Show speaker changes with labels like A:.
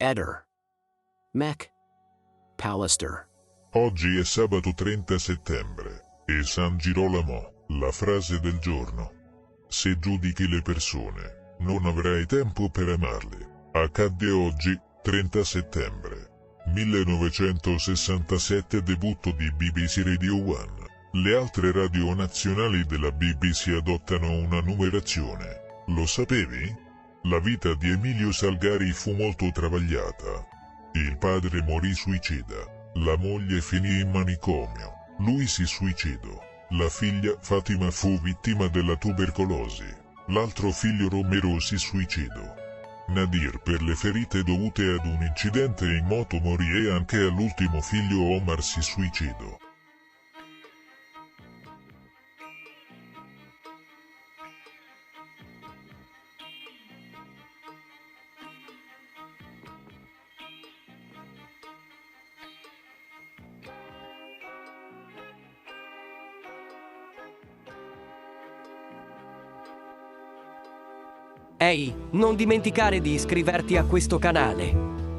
A: Eder. Mac. Pallister.
B: Oggi è sabato 30 settembre e San Girolamo, la frase del giorno. Se giudichi le persone, non avrai tempo per amarle. Accadde oggi, 30 settembre 1967, debutto di BBC Radio 1. Le altre radio nazionali della BBC adottano una numerazione. Lo sapevi? La vita di Emilio Salgari fu molto travagliata. Il padre morì suicida. La moglie finì in manicomio. Lui si suicidò. La figlia Fatima fu vittima della tubercolosi. L'altro figlio Romero si suicidò. Nadir per le ferite dovute ad un incidente in moto morì e anche all'ultimo figlio Omar si suicidò.
A: Ehi, non dimenticare di iscriverti a questo canale.